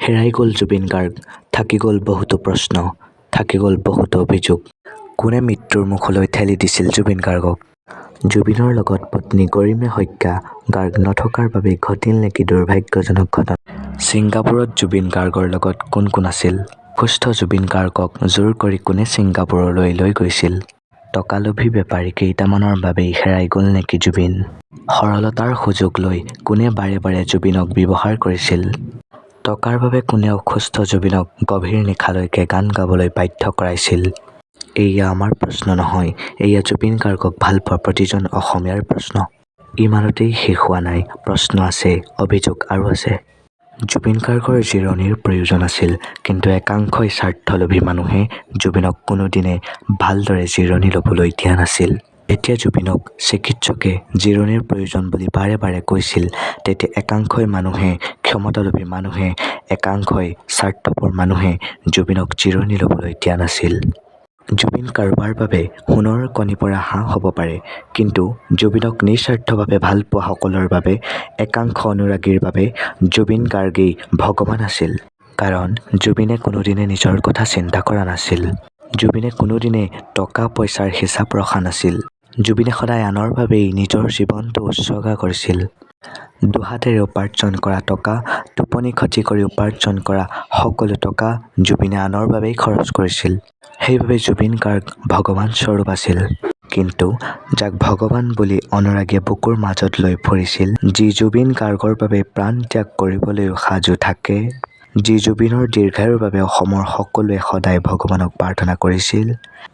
হেৰাই গ'ল জুবিন গাৰ্গ, থাকি গ'ল বহুতো প্ৰশ্ন, থাকি গ'ল বহুতো অভিযোগ। কোনে মৃত্যুৰ মুখলৈ ঠেলি দিছিল জুবিন গাৰ্গক? জুবিনৰ লগত পত্নী গৰিমা হত্যা গাৰ্গ নথকাৰ বাবে ঘটিল নেকি দুৰ্ভাগ্যজনক ঘটনা? ছিংগাপুৰত জুবিন গাৰ্গৰ লগত কোন কোন আছিল? অসুস্থ জুবিন গাৰ্গক জোৰ কৰি কোনে ছিংগাপুৰলৈ লৈ গৈছিল? টকালোভী বেপাৰী কেইটামানৰ বাবেই হেৰাই গ'ল নেকি জুবিন? সৰলতাৰ সুযোগ লৈ কোনে বাৰে বাৰে জুবিনক ব্যৱহাৰ কৰিছিল? টকাৰ বাবে কোনে অসুস্থ জুবিনক গভীৰ নিশালৈকে গান গাবলৈ বাধ্য কৰাইছিল? এয়া আমাৰ প্ৰশ্ন নহয়, এয়া জুবিন গাৰ্গক ভালপোৱা প্ৰতিজন অসমীয়াৰ প্ৰশ্ন। ইমানতেই শেষ হোৱা নাই, প্ৰশ্ন আছে, অভিযোগ আৰু আছে। জুবিন গাৰ্গৰ জিৰণিৰ প্ৰয়োজন আছিল, কিন্তু একাংশই স্বাৰ্থলোভী মানুহে জুবিনক কোনোদিনে ভালদৰে জিৰণি ল'বলৈ দিয়া নাছিল। যেতিয়া জুবিনক চিকিৎসকে জিৰণিৰ প্ৰয়োজন বুলি বাৰে বাৰে কৈছিল, তেতিয়া একাংশই মানুহে, ক্ষমতালোভী মানুহে, একাংশই স্বাৰ্থপৰ মানুহে জুবিনক জিৰণি ল'বলৈ দিয়া নাছিল। জুবিন কাৰোবাৰ বাবে সোণৰ কণী পৰা হাঁহ হ'ব পাৰে, কিন্তু জুবিনক নিস্বাৰ্থভাৱে ভালপোৱা সকলৰ বাবে, একাংশ অনুৰাগীৰ বাবে জুবিন গাৰ্গেই ভগৱান আছিল। কাৰণ জুবিনে কোনোদিনে নিজৰ কথা চিন্তা কৰা নাছিল। জুবিনে কোনোদিনে টকা পইচাৰ হিচাপ ৰখা নাছিল। জুবিনে সদায় আনৰ বাবেই নিজৰ জীৱনটো উৎসৰ্গা কৰিছিল। দুহাতেৰে উপাৰ্জন কৰা টকা, টোপনি খতি কৰি উপাৰ্জন কৰা সকলো টকা জুবিনে আনৰ বাবেই খৰচ কৰিছিল। সেইবাবে জুবিন গাৰ্গ ভগৱান স্বৰূপ আছিল। কিন্তু যাক ভগৱান বুলি অনুৰাগীয়ে বুকুৰ মাজত লৈ ফুৰিছিল, যি জুবিন গাৰ্গৰ বাবে প্ৰাণ ত্যাগ কৰিবলৈও সাজু থাকে, যি জুবিনৰ দীৰ্ঘায়ুৰ বাবে অসমৰ সকলোৱে সদায় ভগৱানক প্ৰাৰ্থনা কৰিছিল,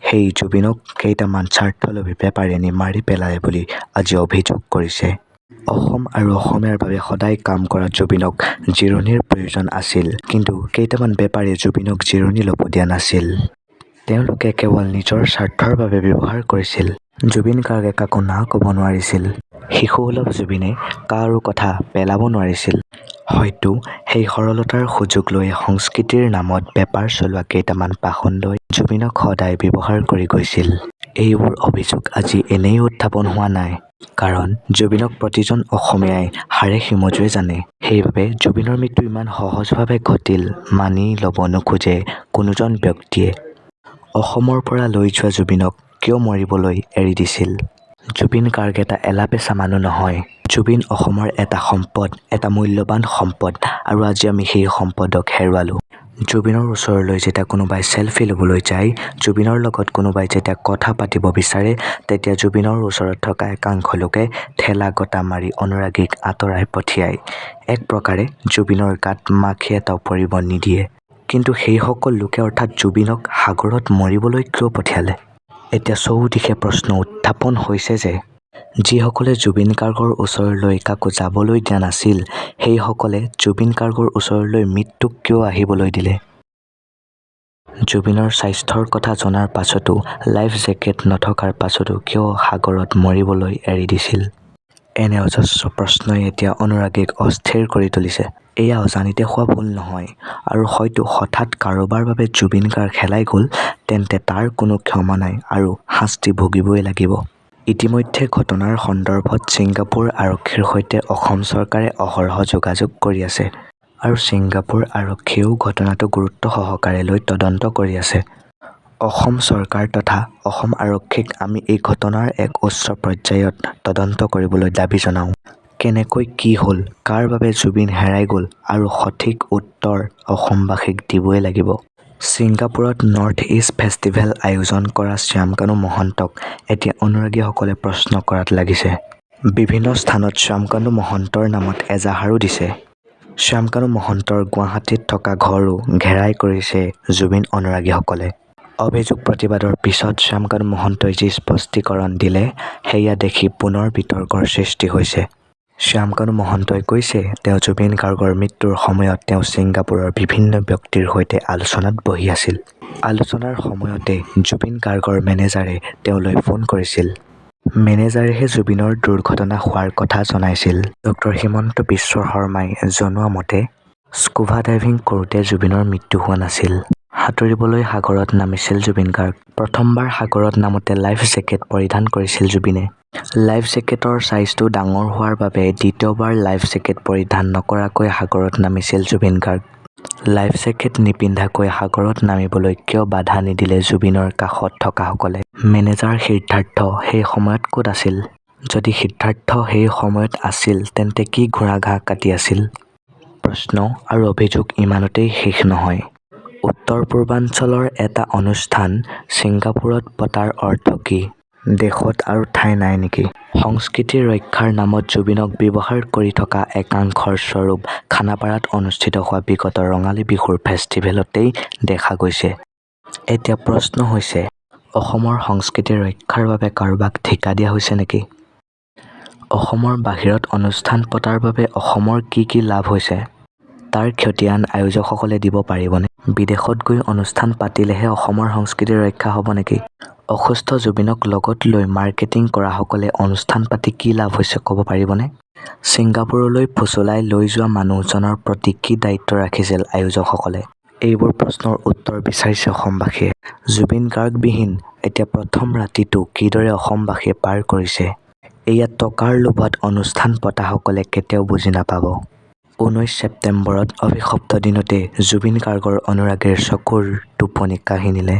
সেই জুবিনক কেইটামান স্বাৰ্থলোভী বেপাৰীয়ে নি মাৰি পেলালে বুলি আজি অভিযোগ কৰিছে। অসম আৰু অসমীয়াৰ বাবে সদায় কাম কৰা জুবিনক জিৰণিৰ প্ৰয়োজন আছিল, কিন্তু কেইটামান বেপাৰীয়ে জুবিনক জিৰণি ল'ব দিয়া নাছিল। তেওঁলোকে কেৱল নিজৰ স্বাৰ্থৰ বাবে ব্যৱহাৰ কৰিছিল। জুবিন গাৰ্গে কাকো না ক'ব নোৱাৰিছিল। শিশুসুলভ জুবিনে কাৰো কথা পেলাব নোৱাৰিছিল। হয়তো সেই সৰলতাৰ সুযোগ লৈ সংস্কৃতিৰ নামত বেপাৰ চলোৱা কেইটামান পাষণ্ডই জুবিনক সদায় ব্যৱহাৰ কৰি গৈছিল। এইবোৰ অভিযোগ আজি এনেই উত্থাপন হোৱা নাই। কাৰণ জুবিনক প্ৰতিজন অসমীয়াই হাড়ে হিমজুৱে জানে। সেইবাবে জুবিনৰ মৃত্যু ইমান সহজভাৱে ঘটিল মানি ল'ব নোখোজে কোনোজন ব্যক্তিয়ে। অসমৰ পৰা লৈ যোৱা জুবিনক কিয় মৰিবলৈ এৰি দিছিল? জুবিন গাৰ্গ এটা এলাপেচা মানুহ নহয়। জুবিন অসমৰ এটা সম্পদ, এটা মূল্যৱান সম্পদ, আৰু আজি আমি সেই সম্পদক হেৰুৱালো। জুবিনৰ ওচৰলৈ যেতিয়া কোনোবাই চেলফি ল'বলৈ যায়, জুবিনৰ লগত কোনোবাই যেতিয়া কথা পাতিব বিচাৰে, তেতিয়া জুবিনৰ ওচৰত থকা একাংশ লোকে ঠেলা গটা মাৰি অনুৰাগীক আঁতৰাই পঠিয়ায়। এক প্ৰকাৰে জুবিনৰ গাত মাখি এটাও পৰিব নিদিয়ে। কিন্তু সেইসকল লোকে অৰ্থাৎ জুবিনক সাগৰত মৰিবলৈ কিয় পঠিয়ালে? এতিয়া চৌদিশে প্ৰশ্ন উত্থাপন হৈছে যে, যিসকলে জুবিন গাৰ্গৰ ওচৰলৈ কাকো যাবলৈ দিয়া নাছিল, সেইসকলে জুবিন গাৰ্গৰ ওচৰলৈ মৃত্যুক কিয় আহিবলৈ দিলে? জুবিনৰ স্বাস্থ্যৰ কথা জনাৰ পাছতো, লাইফ জেকেট নথকাৰ পাছতো কিয় সাগৰত মৰিবলৈ এৰি দিছিল? এনে অজস্ৰ প্ৰশ্নই এতিয়া অনুৰাগীক অস্থিৰ কৰি তুলিছে। এয়া অজানিতে হোৱা ভুল নহয়, আৰু হয়তো হঠাৎ কাৰোবাৰ বাবে জুবিন গাৰ্গ হেৰাই গ'ল, তেন্তে তাৰ কোনো ক্ষমা নাই আৰু শাস্তি ভুগিবই লাগিব। ইতিমধ্যে ঘটনাৰ সন্দৰ্ভত ছিংগাপুৰ আৰক্ষীৰ সৈতে অসম চৰকাৰে অহৰহ যোগাযোগ কৰি আছে, আৰু ছিংগাপুৰ আৰক্ষীয়েও ঘটনাটো গুৰুত্ব সহকাৰে লৈ তদন্ত কৰি আছে। অসম চৰকাৰ তথা অসম আৰক্ষীক আমি এই ঘটনাৰ এক উচ্চ পৰ্যায়ত তদন্ত কৰিবলৈ দাবী জনাওঁ। কেনেকৈ কি হ'ল, কাৰ বাবে জুবিন হেৰাই গ'ল, আৰু সঠিক উত্তৰ অসমবাসীক দিবই লাগিব। ছিংগাপুৰত নৰ্থ ইষ্ট ফেষ্টিভেল আয়োজন কৰা শ্যামকানু মহন্তক এতিয়া অনুৰাগীসকলে প্ৰশ্ন কৰাত লাগিছে। বিভিন্ন স্থানত শ্যামকানু মহন্তৰ নামত এজাহাৰো দিছে। শ্যামকানু মহন্তৰ গুৱাহাটীত থকা ঘৰো ঘেৰাই কৰিছে জুবিন অনুৰাগীসকলে। অভিযোগ প্ৰতিবাদৰ পিছত শ্যামকানু মহন্তই যি স্পষ্টীকৰণ দিলে, সেয়া দেখি পুনৰ বিতৰ্কৰ সৃষ্টি হৈছে। শ্যামকানু মহন্তই কৈছে, তেওঁ জুবিন গাৰ্গৰ মৃত্যুৰ সময়ত তেওঁ ছিংগাপুৰৰ বিভিন্ন ব্যক্তিৰ সৈতে আলোচনাত বহি আছিল। আলোচনাৰ সময়তে জুবিন গাৰ্গৰ মেনেজাৰে তেওঁলৈ ফোন কৰিছিল। মেনেজাৰেহে জুবিনৰ দুৰ্ঘটনা হোৱাৰ কথা জনাইছিল। ডক্টৰ হিমন্ত বিশ্ব শৰ্মাই জনোৱা মতে, স্কুবা ডাইভিং কৰোঁতে জুবিনৰ মৃত্যু হোৱা নাছিল। সাঁতুৰিবলৈ সাগৰত নামিছিল জুবিন গাৰ্গ। প্ৰথমবাৰ সাগৰত নামোতে লাইফ জেকেট পৰিধান কৰিছিল জুবিনে। লাইফ জেকেটৰ ছাইজটো ডাঙৰ হোৱাৰ বাবে দ্বিতীয়বাৰ লাইফ জেকেট পৰিধান নকৰাকৈ সাগৰত নামিছিল জুবিন গাৰ্গ। লাইফ জেকেট নিপিন্ধাকৈ সাগৰত নামিবলৈ কিয় বাধা নিদিলে জুবিনৰ কাষত থকাসকলে? মেনেজাৰ সিদ্ধাৰ্থ সেই সময়ত ক'ত আছিল? যদি সিদ্ধাৰ্থ সেই সময়ত আছিল তেন্তে কি ঘোঁৰা ঘাঁহ কাটি আছিল? প্ৰশ্ন আৰু অভিযোগ ইমানতেই শেষ নহয়। উত্তৰ-পূৰ্বাঞ্চলৰ এটা অনুষ্ঠান ছিংগাপুৰত পতাৰ অৰ্থ কি? দেশত আৰু ঠাই নাই নেকি? সংস্কৃতি ৰক্ষাৰ নামত জুবিনক ব্যৱহাৰ কৰি থকা একাংশৰ স্বৰূপ খানাপাৰাত অনুষ্ঠিত হোৱা বিগত ৰঙালী বিহুৰ ফেষ্টিভেলতেই দেখা গৈছে। এতিয়া প্ৰশ্ন হৈছে, অসমৰ সংস্কৃতি ৰক্ষাৰ বাবে কাৰোবাক ঠিকা দিয়া হৈছে নেকি? অসমৰ বাহিৰত অনুষ্ঠান পতাৰ বাবে অসমৰ কি কি লাভ হৈছে? তাৰ খতিয়ান আয়োজকসকলে দিব পাৰিবনে? বিদেশত গৈ অনুষ্ঠান পাতিলেহে অসমৰ সংস্কৃতি ৰক্ষা হ'ব নেকি? অসুস্থ জুবিনক লগত লৈ মাৰ্কেটিং কৰাসকলে অনুষ্ঠান পাতি কি লাভ হৈছে ক'ব পাৰিবনে? ছিংগাপুৰলৈ ফুচলাই লৈ যোৱা মানুহজনৰ প্ৰতি কি দায়িত্ব ৰাখিছিল আয়োজকসকলে? এইবোৰ প্ৰশ্নৰ উত্তৰ বিচাৰিছে অসমবাসীয়ে। জুবিন গাৰ্গবিহীন এতিয়া প্ৰথম ৰাতিটো কিদৰে অসমবাসীয়ে পাৰ কৰিছে? এয়া টকাৰ লোভত অনুষ্ঠান পতাসকলে কেতিয়াও বুজি নাপাব। 19 ছেপ্টেম্বৰত অভিশপ্ত দিনতে জুবিন গাৰ্গৰ অনুৰাগীৰ চকুৰ টোপনি কাঢ়ি নিলে।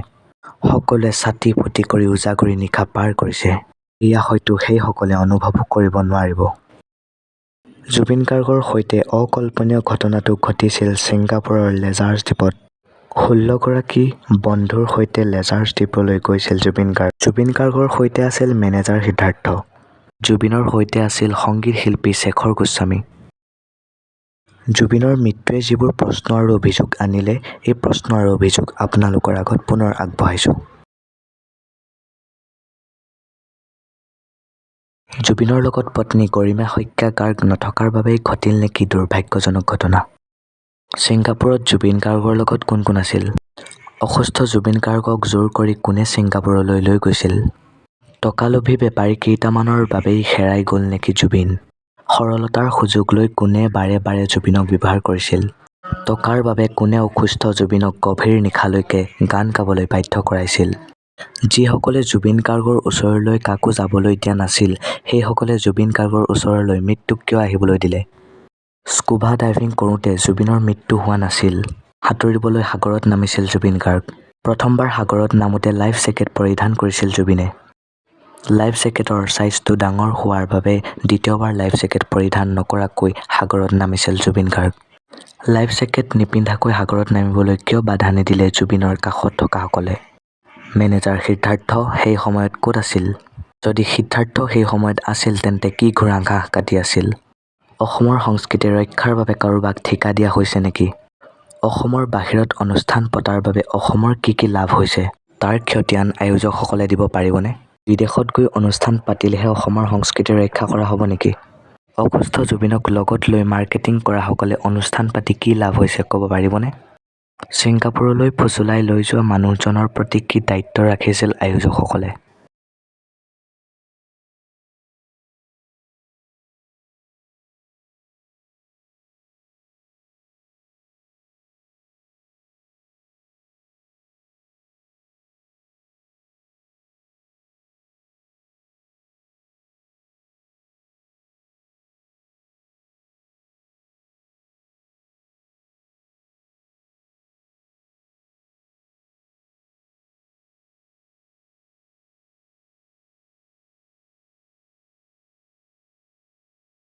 সকলোৱে ছাতি ফুটি কৰি উজাগৰি নিশা পাৰ কৰিছে। এয়া হয়তো সেইসকলে অনুভৱো কৰিব নোৱাৰিব। জুবিন গাৰ্গৰ সৈতে অকল্পনীয় ঘটনাটো ঘটিছিল ছিংগাপুৰৰ লেজাৰ্ছ দ্বীপত। 16 গৰাকী বন্ধুৰ সৈতে লেজাৰ্ছ দ্বীপলৈ গৈছিল জুবিন গাৰ্গ। জুবিন গাৰ্গৰ সৈতে আছিল মেনেজাৰ সিদ্ধাৰ্থ। জুবিনৰ সৈতে আছিল সংগীত শিল্পী শেখৰ গোস্বামী। জুবিনৰ মৃত্যুৱে যিবোৰ প্ৰশ্ন আৰু অভিযোগ আনিলে, এই প্ৰশ্ন আৰু অভিযোগ আপোনালোকৰ আগত পুনৰ আগবঢ়াইছো। জুবিনৰ লগত পত্নী গৰিমা শইকীয়া গাৰ্গ নথকাৰ বাবেই ঘটিল নেকি দুৰ্ভাগ্যজনক ঘটনা? ছিংগাপুৰত জুবিন গাৰ্গৰ লগত কোন কোন আছিল? অসুস্থ জুবিন গাৰ্গক জোৰ কৰি কোনে ছিংগাপুৰলৈ লৈ গৈছিল? টকালোভী বেপাৰী কেইটামানৰ বাবেই হেৰাই গ'ল নেকি জুবিন? সৰলতাৰ সুযোগ লৈ কোনে বাৰে বাৰে জুবিনক ব্যৱহাৰ কৰিছিল? টকাৰ বাবে কোনে অসুস্থ জুবিনক গভীৰ নিশালৈকে গান গাবলৈ বাধ্য কৰাইছিল? যিসকলে জুবিন গাৰ্গৰ ওচৰলৈ কাকো যাবলৈ দিয়া নাছিল, সেইসকলে জুবিন গাৰ্গৰ ওচৰলৈ মৃত্যুক কিয় আহিবলৈ দিলে? স্কুবা ডাইভিং কৰোঁতে জুবিনৰ মৃত্যু হোৱা নাছিল। সাঁতুৰিবলৈ সাগৰত নামিছিল জুবিন গাৰ্গ। প্ৰথমবাৰ সাগৰত নামোতে লাইফ জেকেট পৰিধান কৰিছিল জুবিনে। লাইফ জেকেটৰ ছাইজটো ডাঙৰ হোৱাৰ বাবে দ্বিতীয়বাৰ লাইফ জেকেট পৰিধান নকৰাকৈ সাগৰত নামিছিল জুবিন গাৰ্গ। লাইফ জেকেট নিপিন্ধাকৈ সাগৰত নামিবলৈ কিয় বাধা নিদিলে জুবিনৰ কাষত থকাসকলে? মেনেজাৰ সিদ্ধাৰ্থ সেই সময়ত ক'ত আছিল? যদি সিদ্ধাৰ্থ সেই সময়ত আছিল তেন্তে কি ঘোঁৰা ঘাঁহ কাটি আছিল? অসমৰ সংস্কৃতি ৰক্ষাৰ বাবে কাৰোবাক ঠিকা দিয়া হৈছে নেকি? অসমৰ বাহিৰত অনুষ্ঠান পতাৰ বাবে অসমৰ কি কি লাভ হৈছে? তাৰ খতিয়ান আয়োজকসকলে দিব পাৰিবনে? বিদেশত গৈ অনুষ্ঠান পাতিলেহে অসমৰ সংস্কৃতি ৰক্ষা কৰা হ'ব নেকি? অসুস্থ জুবিনক লগত লৈ মাৰ্কেটিং কৰাসকলে অনুষ্ঠান পাতি কি লাভ হৈছে ক'ব পাৰিবনে? ছিংগাপুৰলৈ ফুচলাই লৈ যোৱা মানুহজনৰ প্ৰতি কি দায়িত্ব ৰাখিছিল আয়োজকসকলে?